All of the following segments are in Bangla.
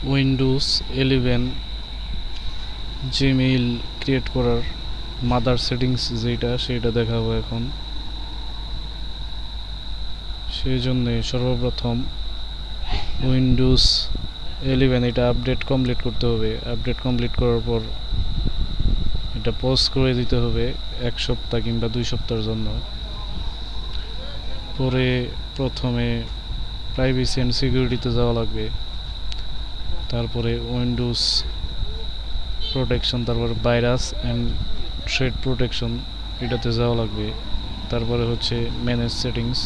উইন্ডোজ 11 জিমেইল ক্রিয়েট করার মাদার সেটিংস যেটা সেটা দেখাবো এখন। সেই জন্য সর্বপ্রথম উইন্ডোজ 11 এটা আপডেট কমপ্লিট করতে হবে। আপডেট কমপ্লিট করার পর এটা পজ করে দিতে হবে 1 সপ্তাহ কিংবা 2 সপ্তাহের জন্য। পরে প্রথমে প্রাইভেসি অ্যান্ড সিকিউরিটিতে যাওয়া লাগবে, তারপরে উইন্ডোজ প্রোটেকশন, তারপরে ভাইরাস অ্যান্ড থ্রেড প্রোটেকশন এটাতে যাওয়া লাগবে। তারপরে হচ্ছে ম্যানেজ সেটিংস,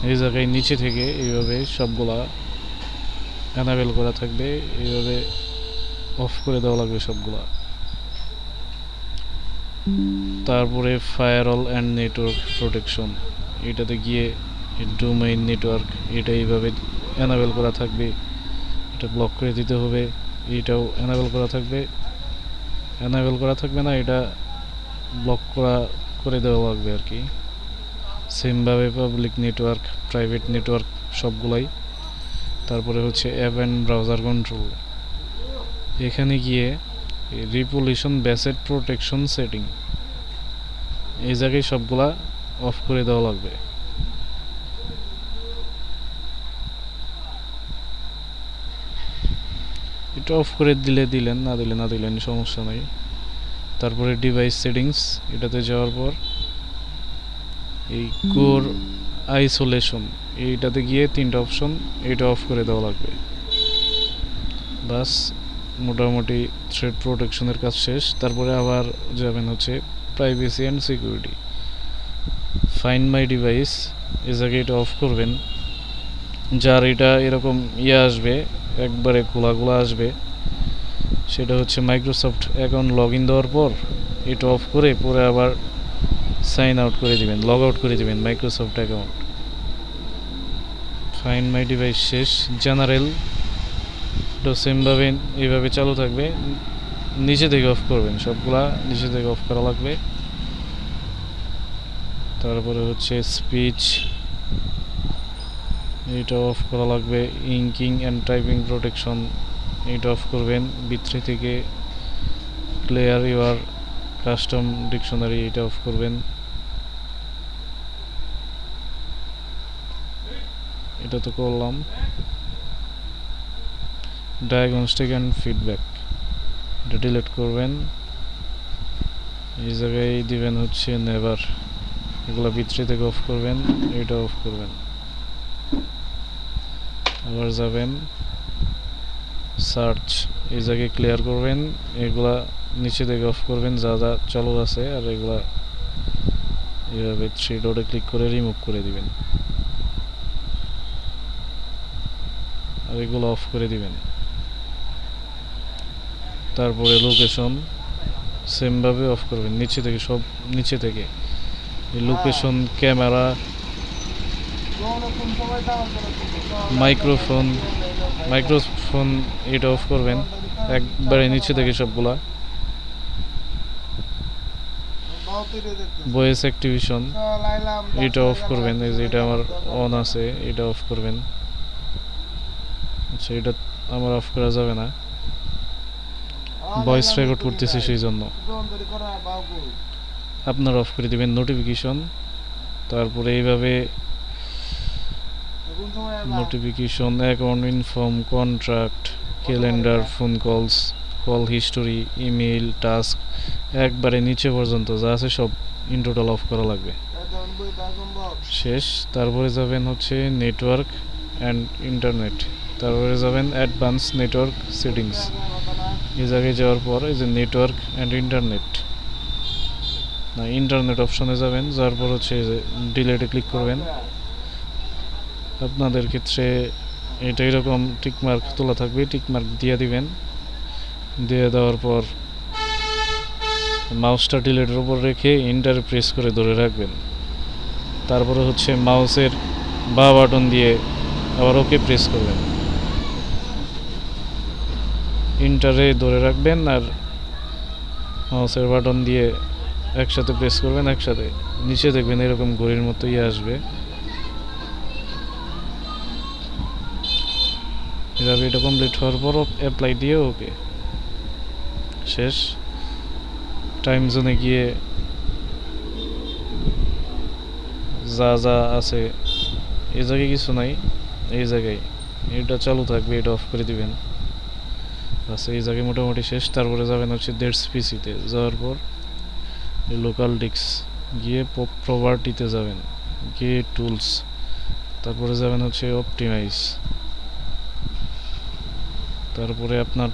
এই জায়গায় নিচে থেকে এইভাবে সবগুলা এনাবেল করা থাকবে, এইভাবে অফ করে দেওয়া লাগবে সবগুলা। তারপরে ফায়ারওয়াল অ্যান্ড নেটওয়ার্ক প্রোটেকশন এটাতে গিয়ে ডোমেইন নেটওয়ার্ক এটা এইভাবে এনাবেল করা থাকবে, এটা ব্লক করে দিতে হবে। এটাও এনাবেল করা থাকবে, এনাবেল করা থাকবে না, এটা ব্লক করে দেওয়া লাগবে আর কি। সেমভাবে পাবলিক নেটওয়ার্ক, প্রাইভেট নেটওয়ার্ক সবগুলাই। তারপরে হচ্ছে অ্যাপ অ্যান্ড ব্রাউজার কন্ট্রোল, এখানে গিয়ে রিপোলিউশন বেসড প্রোটেকশন সেটিং এই জায়গায় সবগুলা অফ করে দেওয়া লাগবে। এটা অফ করে দিলেন, না দিলেন সমস্যা নাই। তারপরে ডিভাইস সেটিংস এটাতে যাওয়ার পর এই কোর আইসোলেশন এইটাতে গিয়ে 3টা অপশন এটা অফ করে দেওয়া লাগবে। বাস মোটামুটি থ্রেড প্রোটেকশনের কাজ শেষ। তারপরে আবার যাবেন হচ্ছে privacy and security, find my device এই জায়গায় এটা অফ করবেন। যার এটা এরকম আসবে একবারে খোলা আসবে, সেটা হচ্ছে মাইক্রোসফট অ্যাকাউন্ট লগ ইন দেওয়ার পর এটা অফ করে পরে আবার সাইন আউট করে দিবেন, লগ আউট করে দিবেন Microsoft account. Find my device শেষ। জেনারেল তো সেমভাবে এইভাবে চালু থাকবে, নিচে থেকে অফ করবেন সবগুলা, নিচে থেকে অফ করা লাগবে। তারপরে হচ্ছে স্পিচ এটা অফ করা লাগবে। ইঙ্কিং অ্যান্ড টাইপিং প্রোটেকশন এটা অফ করবেন। B3 থেকে ক্লিয়ার ইউর কাস্টম ডিকশনারি এটা অফ করবেন। এটা তো করলাম। ডায়াগনস্টিক অ্যান্ড ফিডব্যাক এটা ডিলিট করবেন, এই জায়গায় দিবেন হচ্ছে নেভার, এগুলো B3 থেকে অফ করবেন, এটা অফ করবেন। আবার যাবেন সার্চ, এই জায়গায় ক্লিয়ার করবেন, এগুলা নিচে থেকে অফ করবেন যা যা চালু আছে, আর এগুলা এইভাবে 3 ডটে ক্লিক করে রিমুভ করে দিবেন, আর এগুলো অফ করে দিবেন। তারপরে লোকেশন সেমভাবে অফ করবেন, নিচে থেকে সব নিচে থেকে লোকেশন, ক্যামেরা, মাইক্রোফোন এটা অফ করবেন একবারে নিচে থেকে সবগুলা। ভয়েস অ্যাক্টিভেশন এটা অফ করবেন, এই যে এটা আমার অন আছে এটা অফ করবেন। আচ্ছা এটা আমার অফ করা যাবে না, ভয়েস রেকর্ড করতেছি সেই জন্য আপনারা অফ করে দিবেন। নোটিফিকেশন, তারপরে এইভাবে notification, account inform, contract, calendar, phone calls, call history, email, task একবারে নিচে পর্যন্ত যা আছে সব ইন টোটাল অফ করা লাগবে। শেষ। তারপরে যাবেন হচ্ছে নেটওয়ার্ক অ্যান্ড ইন্টারনেট, তারপরে যাবেন অ্যাডভান্স নেটওয়ার্ক সেটিংস, এই জায়গায় যাওয়ার পর এই যে নেটওয়ার্ক অ্যান্ড ইন্টারনেট না ইন্টারনেট অপশনে যাবেন, যাওয়ার পর হচ্ছে ডিলেটে ক্লিক করবেন। আপনাদের ক্ষেত্রে এটা এরকম টিকমার্ক তোলা থাকবে, টিকমার্ক দিয়ে দিবেন, দিয়ে দেওয়ার পর মাউসটা ডিলেটের উপর রেখে এন্টার প্রেস করে ধরে রাখবেন। তারপরে হচ্ছে মাউসের বাঁ বাটন দিয়ে আবার ওকে প্রেস করবেন, এন্টারে ধরে রাখবেন আর মাউসের বাটন দিয়ে একসাথে প্রেস করবেন, একসাথে নিচে দেখবেন এরকম ঘড়ির মতো আসবে, এভাবে এটা কমপ্লিট হওয়ার পর অ্যাপ্লাই দিয়ে ওকে শেষ। টাইম জোনে গিয়ে যা যা আছে এই জায়গায় কিছু নাই, এই জায়গায় এটা চালু থাকবে, এটা অফ করে দিবেন। আচ্ছা এই জায়গায় মোটামুটি শেষ। তারপরে যাবেন হচ্ছে দেড়স পিসিতে, যাওয়ার পর লোকাল ডিস্ক গিয়ে প্রপার্টিতে যাবেন, গিয়ে টুলস, তারপরে যাবেন হচ্ছে অপটিমাইজ। তারপরে আপনার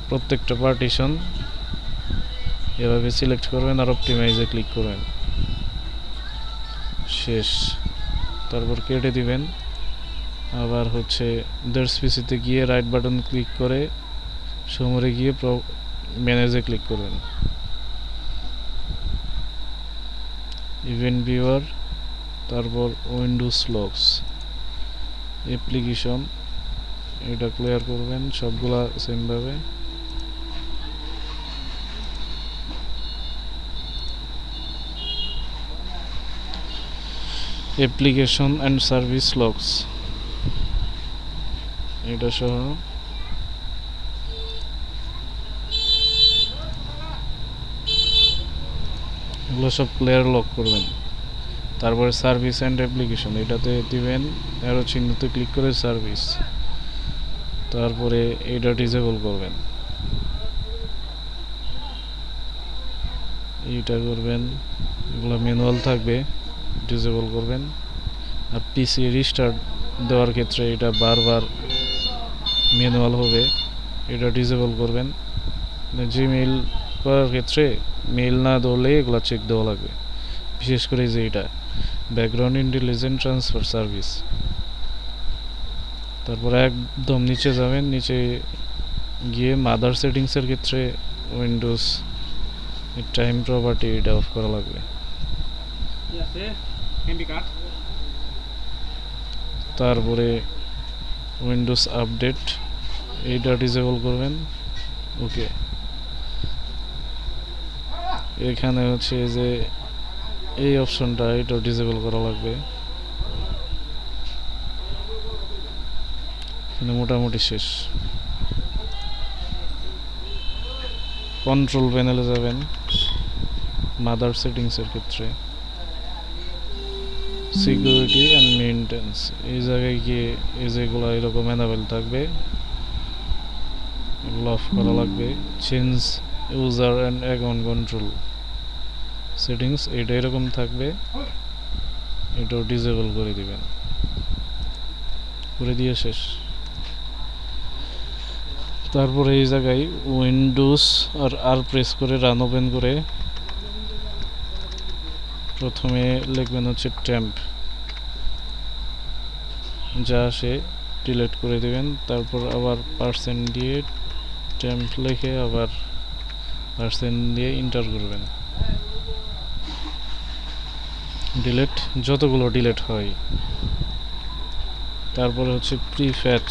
প্রত্যেকটা পার্টিশন এভাবে সিলেক্ট করবেন আর অপটিমাইজে ক্লিক করবেন, শেষ। তারপর কেটে দিবেন। আবার হচ্ছে দেড়স পিসিতে গিয়ে রাইট বাটন ক্লিক করে সমরে গিয়ে ম্যানেজে ক্লিক করবেন, ইভেন্ট ভিউয়ার, তারপর উইন্ডোজ লক্স অ্যাপ্লিকেশন, এটা ক্লিয়ার করবেন সবগুলা সেমভাবে। অ্যাপ্লিকেশন অ্যান্ড সার্ভিস লক্স এটা সহ এগুলো সব ক্লিয়ার লক করবেন। তারপরে সার্ভিস অ্যান্ড অ্যাপ্লিকেশন এটাতে দিবেন, অ্যারো চিহ্নতে ক্লিক করে সার্ভিস, তারপরে এটা ডিসেবল করবেন, এইটা করবেন। এগুলো ম্যানুয়াল থাকবে, ডিসেবল করবেন। আর পিসি রিস্টার্ট দেওয়ার ক্ষেত্রে এটা বারবার ম্যানুয়াল হবে, এটা ডিসেবল করবেন। জিমেইল করার ক্ষেত্রে মেইল না ধরলে এগুলো চেক দেওয়া লাগবে, বিশেষ করে যে এটা ব্যাকগ্রাউন্ড ইন্টেলিজেন্ট ট্রান্সফার সার্ভিস। তারপরে একদম নিচে যাবেন, নিচে গিয়ে মাদার সেটিংসের ক্ষেত্রে উইন্ডোজ টাইম প্রপার্টি এটা অফ করা লাগবে। তারপরে উইন্ডোজ আপডেট এইটা ডিসেবল করবেন, ওকে। এখানে হচ্ছে যে এই অপশনটা এটা ডিসেবল করা লাগবে। এখানে মোটামুটি শেষ। কন্ট্রোল প্যানেলে যাবেন, মাদার সেটিংসের ক্ষেত্রে সিকিউরিটি অ্যান্ড মেইনটেন্স, এই জায়গায় গিয়ে এই যেগুলো এরকম এনাবেল থাকবে এগুলো অফ করা লাগবে। Change user and account control settings এটা এরকম থাকবে, এটাও ডিসেবল করে দিবেন, করে দিয়ে শেষ। তারপরে এই জায়গায় উইন্ডোজ আর প্রেস করে রান ওপেন করে প্রথমে লিখবেন হচ্ছে টেম্প, যা আসে ডিলিট করে দিবেন। তারপর আবার পার্সেন্ট দিয়ে টেম্প লিখে আবার পার্সেন্ট দিয়ে এন্টার করবেন, ডিলিট যতগুলো ডিলিট হয়। তারপরে হচ্ছে প্রিফ্যাচ,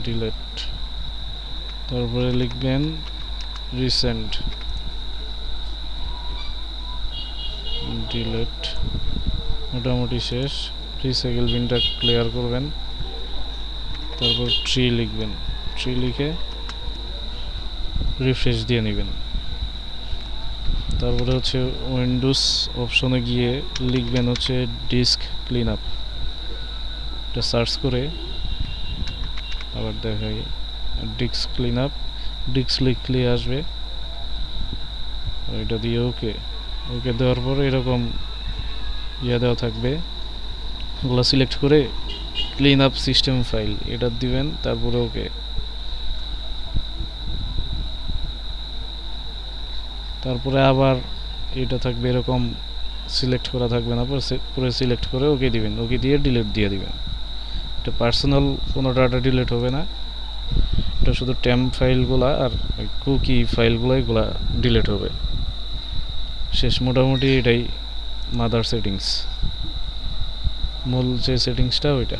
ডিলিট, তারপরে লিখবেন রিসেন্ট, ডিলিট, মোটামুটি শেষ। রিসাইকেল বিনটা ক্লিয়ার করবেন, তারপর ট্রি লিখবেন, ট্রি লিখে রিফ্রেশ দিয়ে নেবেন। তারপরে হচ্ছে উইন্ডোজ অপশনে গিয়ে লিখবেন হচ্ছে ডিস্ক ক্লিন আপ, এটা সার্চ করে আবার দেখাই ডিস্ক ক্লিন আপ, ডিস্ক লিখলে আসবে, এটা দিয়ে ওকে, ওকে দেওয়ার পর এরকম দেওয়া থাকবে, ওগুলো সিলেক্ট করে ক্লিন আপ সিস্টেম ফাইল এটা দিবেন, তারপরে ওকে। তারপরে আবার এটা থাকবে এরকম সিলেক্ট করা থাকবে না, পরে সিলেক্ট করে ওকে দিবেন, ওকে দিয়ে ডিলিট দিয়ে দিবেন। এটা পার্সোনাল কোনো ডাটা ডিলিট হবে না, এটা শুধু টেম্প ফাইলগুলা আর কুকি ফাইলগুলো এগুলা ডিলিট হবে, শেষ। মোটামুটি এটাই মাদার সেটিংস, মূল যে সেটিংসটা ওইটা।